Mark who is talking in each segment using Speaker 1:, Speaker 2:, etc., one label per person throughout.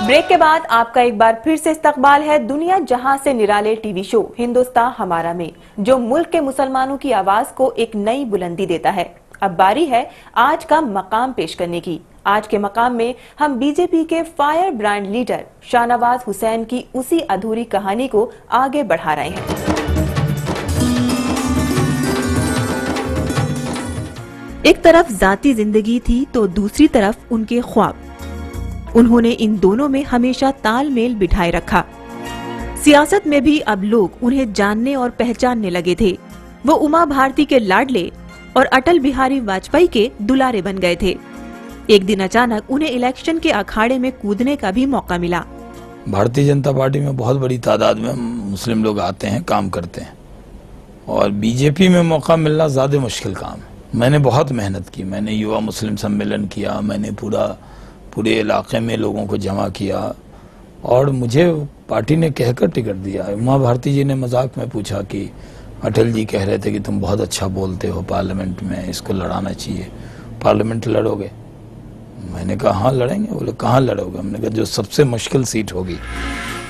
Speaker 1: Break के बाद आपका एक बार फिर से इस्तकबाल है दुनिया जहां से निराले टीवी शो हिंदुस्तान हमारा में, जो मुल्क के मुसलमानों की आवाज को एक नई बुलंदी देता है। अब बारी है आज का मकाम पेश करने की। आज के मकाम में हम बीजेपी के fire brand leader Shahnawaz Hussain की उसी अधूरी कहानी को आगे बढ़ा रहे हैं। एक तरफ जाती जिंदगी थी तो दूसरी तरफ उनके ख्वाब। उन्होंने इन दोनों में हमेशा तालमेल बिठाए रखा। सियासत में भी अब लोग उन्हें जानने और पहचानने लगे थे। वो उमा भारती के लाडले और अटल बिहारी वाजपेयी के दुलारे बन गए थे। एक दिन अचानक उन्हें इलेक्शन के अखाड़े में कूदने का भी मौका मिला।
Speaker 2: भारतीय जनता पार्टी में बहुत बड़ी तादाद में मुस्लिम लोग आते हैं, काम करते हैं, और बीजेपी में मौका मिलना ज्यादा मुश्किल काम है। मैंने बहुत मेहनत की, मैंने युवा मुस्लिम सम्मेलन किया, मैंने पूरे इलाके में लोगों को जमा किया और मुझे पार्टी ने कहकर टिकट दिया। उमा भारती जी ने मजाक में पूछा कि अटल जी कह रहे थे कि तुम बहुत अच्छा बोलते हो पार्लियामेंट में, इसको लड़ाना चाहिए, पार्लियामेंट लड़ोगे? मैंने कहा हाँ लड़ेंगे। बोले कहाँ लड़ोगे? हमने कहा जो सबसे मुश्किल सीट होगी।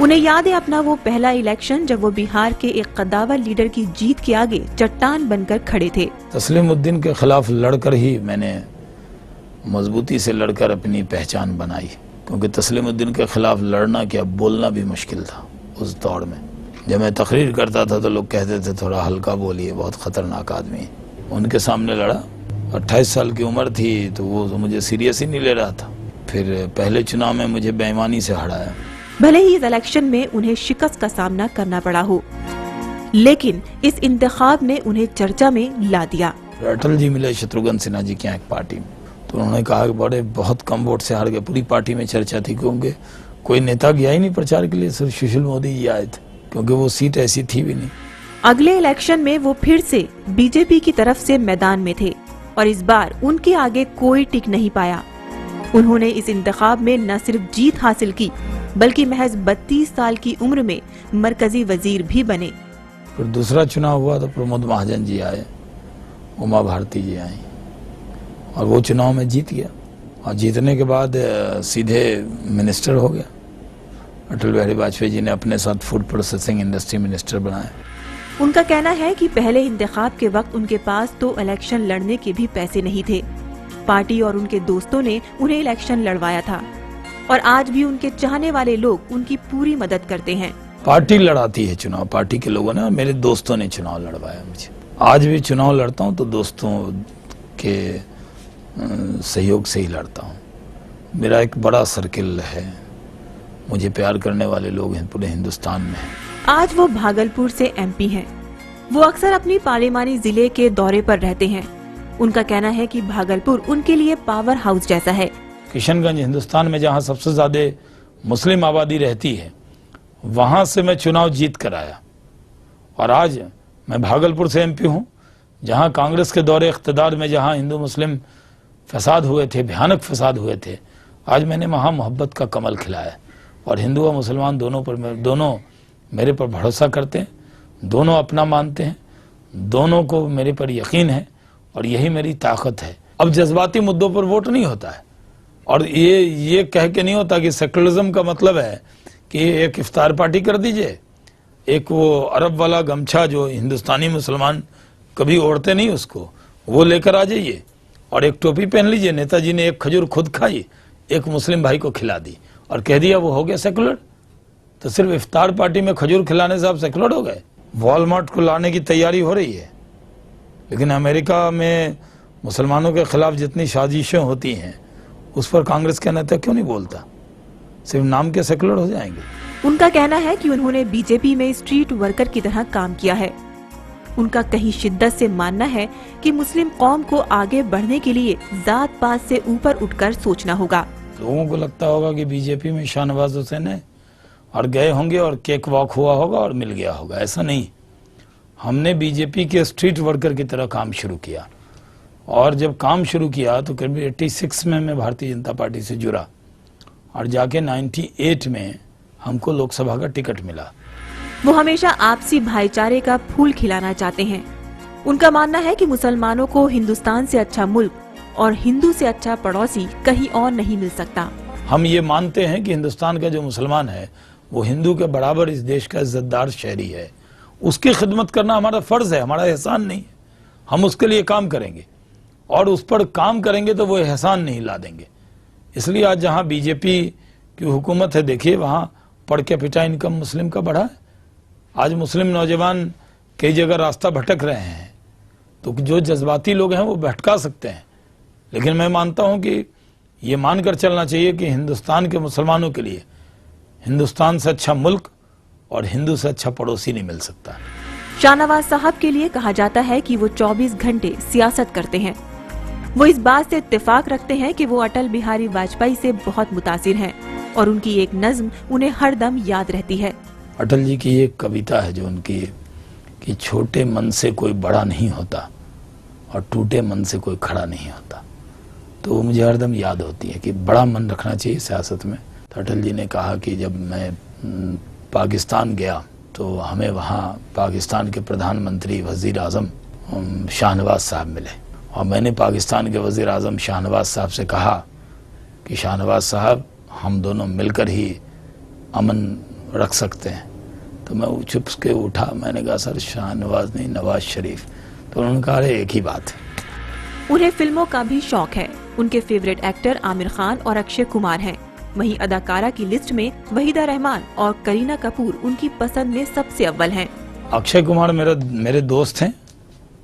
Speaker 1: उन्हें याद है अपना वो पहला इलेक्शन जब वो बिहार के एक कद्दावर लीडर की जीत के आगे चट्टान बनकर खड़े थे।
Speaker 2: तस्लीमुद्दीन के खिलाफ लड़कर ही मैंने मजबूती से लड़कर अपनी पहचान बनाई, क्योंकि तस्लीमुद्दीन के खिलाफ लड़ना क्या बोलना भी मुश्किल था उस दौर में। जब मैं तकरीर करता था तो लोग कहते थे थोड़ा हल्का बोलिए, बहुत खतरनाक आदमी है। उनके सामने लड़ा, 28 साल की उम्र थी तो वो तो मुझे सीरियस ही नहीं ले रहा था। फिर पहले चुनाव में मुझे बेईमानी से हराया।
Speaker 1: भले ही इस इलेक्शन में उन्हें शिकस्त का सामना करना पड़ा हो, लेकिन इस इंतखाब ने उन्हें चर्चा में ला दिया।
Speaker 2: अटल जी मिले शत्रुघ्न सिन्हा जी के यहाँ एक पार्टी में, तो उन्होंने कहा कि बड़े बहुत कम वोट से हार गए। पूरी पार्टी में चर्चा थी, क्योंकि कोई नेता गया ही नहीं प्रचार के लिए, सिर्फ सुशील मोदी जी आए थे, क्योंकि वो सीट ऐसी थी भी नहीं।
Speaker 1: अगले इलेक्शन में वो फिर से बीजेपी की तरफ से मैदान में थे और इस बार उनके आगे कोई टिक नहीं पाया। उन्होंने इस इंतखाब में न सिर्फ जीत हासिल की, बल्कि महज 32 साल की उम्र में मरकजी वजीर भी बने।
Speaker 2: फिर दूसरा चुनाव हुआ तो प्रमोद महाजन जी आए, उमा भारती जी आई, और वो चुनाव में जीत गया। और जीतने के बाद सीधे मिनिस्टर हो गया। अटल बिहारी वाजपेयी जी ने अपने साथ फूड प्रोसेसिंग इंडस्ट्री मिनिस्टर बनाया।
Speaker 1: उनका कहना है कि पहले इंतखाब के वक्त उनके पास तो इलेक्शन लड़ने के भी पैसे नहीं थे। पार्टी और उनके दोस्तों ने उन्हें इलेक्शन लड़वाया था और आज भी उनके चाहने वाले लोग उनकी पूरी मदद करते हैं।
Speaker 2: पार्टी लड़ाती है चुनाव, पार्टी के लोगों ने और मेरे दोस्तों ने चुनाव लड़वाया मुझे। आज भी चुनाव लड़ता हूँ तो दोस्तों के सहयोग से ही लड़ता हूँ। मेरा एक बड़ा सर्किल है, मुझे प्यार करने वाले लोग हैं पूरे हिंदुस्तान में।
Speaker 1: आज वो भागलपुर से एमपी हैं। वो अक्सर अपनी पार्लिमानी जिले के दौरे पर रहते हैं। उनका कहना है कि भागलपुर उनके लिए पावर हाउस जैसा है।
Speaker 2: किशनगंज हिंदुस्तान में जहाँ सबसे ज्यादा मुस्लिम आबादी रहती है, वहां से मैं चुनाव जीत कर आया, और आज मैं भागलपुर से एमपी हूँ, जहाँ कांग्रेस के दौरे इख्तिदार में जहाँ हिंदू मुस्लिम फसाद हुए थे, भयानक फसाद हुए थे, आज मैंने वहाँ मोहब्बत का कमल खिलाया। और हिंदू और मुसलमान दोनों मेरे पर भरोसा करते हैं, दोनों अपना मानते हैं, दोनों को मेरे पर यकीन है, और यही मेरी ताकत है। अब जज्बाती मुद्दों पर वोट नहीं होता है, और ये कह के नहीं होता कि सेकुलरिज्म का मतलब है कि एक इफ्तार पार्टी कर दीजिए, एक वो अरब वाला गमछा जो हिंदुस्तानी मुसलमान कभी ओढ़ते नहीं उसको वो लेकर आ जाइए, और एक टोपी पहन लीजिए। नेताजी ने एक खजूर खुद खाई, एक मुस्लिम भाई को खिला दी और कह दिया वो हो गया सेकुलर। तो सिर्फ इफ्तार पार्टी में खजूर खिलाने से आप सेकुलर हो गए? वॉलमार्ट को लाने की तैयारी हो रही है, लेकिन अमेरिका में मुसलमानों के खिलाफ जितनी साजिशें होती हैं उस पर कांग्रेस का नेता क्यों नहीं बोलता? सिर्फ नाम के सेकुलर हो जाएंगे।
Speaker 1: उनका कहना है कि उन्होंने बीजेपी में स्ट्रीट वर्कर की तरह काम किया है। उनका कहीं शिद्दत से मानना है कि मुस्लिम कौम को आगे बढ़ने के लिए जात पात से ऊपर उठकर सोचना होगा।
Speaker 2: लोगों को लगता होगा कि बीजेपी में शाहनवाज हुसैन है और गए होंगे और केक वॉक हुआ होगा और मिल गया होगा, ऐसा नहीं। हमने बीजेपी के स्ट्रीट वर्कर की तरह काम शुरू किया, और जब काम शुरू किया तो करीब 86 में मैं भारतीय जनता पार्टी से जुड़ा, और जाके 98 में हमको लोकसभा का टिकट मिला।
Speaker 1: वो हमेशा आपसी भाईचारे का फूल खिलाना चाहते हैं। उनका मानना है कि मुसलमानों को हिंदुस्तान से अच्छा मुल्क और हिंदू से अच्छा पड़ोसी कहीं और नहीं मिल सकता।
Speaker 2: हम ये मानते हैं कि हिंदुस्तान का जो मुसलमान है वो हिंदू के बराबर इस देश का इज्जतदार शहरी है। उसकी खिदमत करना हमारा फर्ज है, हमारा एहसान नहीं है। हम उसके लिए काम करेंगे और उस पर काम करेंगे तो वो एहसान नहीं ला देंगे। इसलिए आज जहाँ बीजेपी की हुकूमत है, देखिए वहाँ पर कैपिटा इनकम मुस्लिम का बढ़ा है। आज मुस्लिम नौजवान कई जगह रास्ता भटक रहे हैं, तो जो जज्बाती लोग हैं वो भटका सकते हैं, लेकिन मैं मानता हूं कि ये मानकर चलना चाहिए कि हिंदुस्तान के मुसलमानों के लिए हिंदुस्तान से अच्छा मुल्क और हिंदू से अच्छा पड़ोसी नहीं मिल सकता।
Speaker 1: शाहनवाज साहब के लिए कहा जाता है कि वो 24 घंटे सियासत करते हैं। वो इस बात से इत्तेफाक रखते हैं कि वो अटल बिहारी वाजपेयी से बहुत मुतासिर हैं और उनकी एक नज्म उन्हें हरदम याद रहती है।
Speaker 2: अटल जी की एक कविता है जो उनकी, कि छोटे मन से कोई बड़ा नहीं होता और टूटे मन से कोई खड़ा नहीं होता, तो वो मुझे हरदम याद होती है कि बड़ा मन रखना चाहिए सियासत में। तो अटल जी ने कहा कि जब मैं पाकिस्तान गया तो हमें वहाँ पाकिस्तान के प्रधानमंत्री वज़ीर आज़म शाहनवाज साहब मिले और मैंने पाकिस्तान के वज़ीर आज़म शाहनवाज साहब से कहा कि शाहनवाज साहब हम दोनों मिलकर ही अमन रख सकते हैं। तो मैं चुप के उठा, मैंने कहा सर शाहनवाज नहीं नवाज शरीफ। तो उन्होंने कहा अरे एक ही बात है।
Speaker 1: उन्हें फिल्मों का भी शौक है। उनके फेवरेट एक्टर आमिर खान और अक्षय कुमार हैं। वहीं अदाकारा की लिस्ट में वहीदा रहमान और करीना कपूर उनकी पसंद में सबसे अव्वल हैं।
Speaker 2: अक्षय कुमार मेरे दोस्त हैं,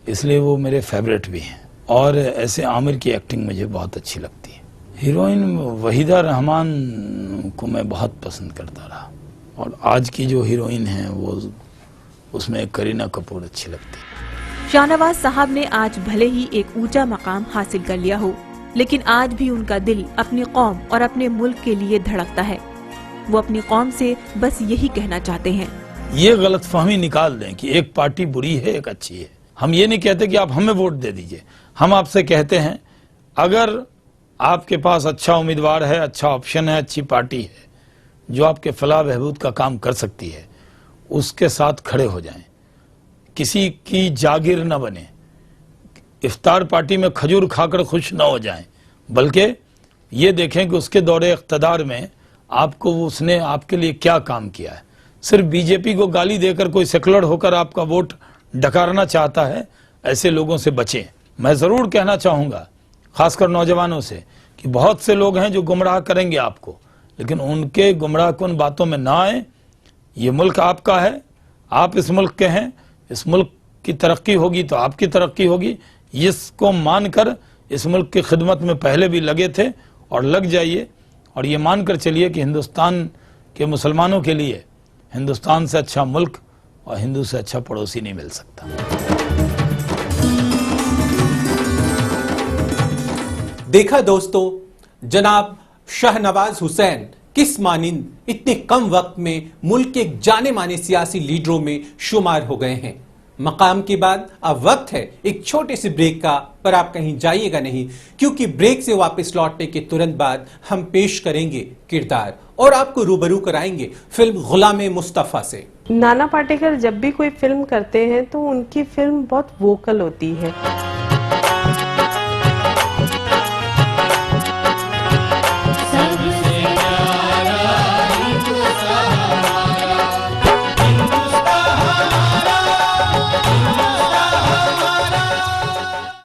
Speaker 2: इसलिए वो मेरे फेवरेट भी हैं, और ऐसे आमिर की एक्टिंग मुझे बहुत अच्छी लगती है। हीरोइन वहीदा रहमान को मैं बहुत पसंद करता रहा, और आज की जो हीरोइन है वो उसमें करीना कपूर अच्छी लगती है।
Speaker 1: शाहनवाज साहब ने आज भले ही एक ऊंचा मकाम हासिल कर लिया हो, लेकिन आज भी उनका दिल अपनी कौम और अपने मुल्क के लिए धड़कता है। वो अपनी कौम से बस यही कहना चाहते हैं।
Speaker 2: ये गलतफहमी निकाल दें कि एक पार्टी बुरी है एक अच्छी है। हम ये नहीं कहते कि आप हमें वोट दे दीजिए, हम आपसे कहते हैं अगर आपके पास अच्छा उम्मीदवार है, अच्छा ऑप्शन है, अच्छी पार्टी है जो आपके फलाह बहबूद का काम कर सकती है, उसके साथ खड़े हो जाएं। किसी की जागीर न बने, इफ्तार पार्टी में खजूर खाकर खुश न हो जाएं, बल्कि ये देखें कि उसके दौरे इख्तदार में आपको उसने आपके लिए क्या काम किया है। सिर्फ बीजेपी को गाली देकर कोई सेकुलर होकर आपका वोट डकारना चाहता है, ऐसे लोगों से बचें। मैं ज़रूर कहना चाहूँगा खासकर नौजवानों से कि बहुत से लोग हैं जो गुमराह करेंगे आपको, लेकिन उनके गुमराहकुन बातों में ना आए। ये मुल्क आपका है, आप इस मुल्क के हैं, इस मुल्क की तरक्की होगी तो आपकी तरक्की होगी। इसको मानकर इस मुल्क की खिदमत में पहले भी लगे थे और लग जाइए, और ये मानकर चलिए कि हिंदुस्तान के मुसलमानों के लिए हिंदुस्तान से अच्छा मुल्क और हिंदू से अच्छा पड़ोसी नहीं मिल सकता।
Speaker 3: देखा दोस्तों, जनाब शाहनवाज हुसैन किस मानिंद इतने कम वक्त में मुल्क के जाने माने सियासी लीडरों में शुमार हो गए हैं। मकाम के बाद अब वक्त है एक छोटे से ब्रेक का, पर आप कहीं जाइएगा नहीं, क्योंकि ब्रेक से वापस लौटने के तुरंत बाद हम पेश करेंगे किरदार और आपको रूबरू कराएंगे फिल्म गुलाम मुस्तफा से।
Speaker 4: नाना पाटेकर जब भी कोई फिल्म करते हैं तो उनकी फिल्म बहुत वोकल होती है।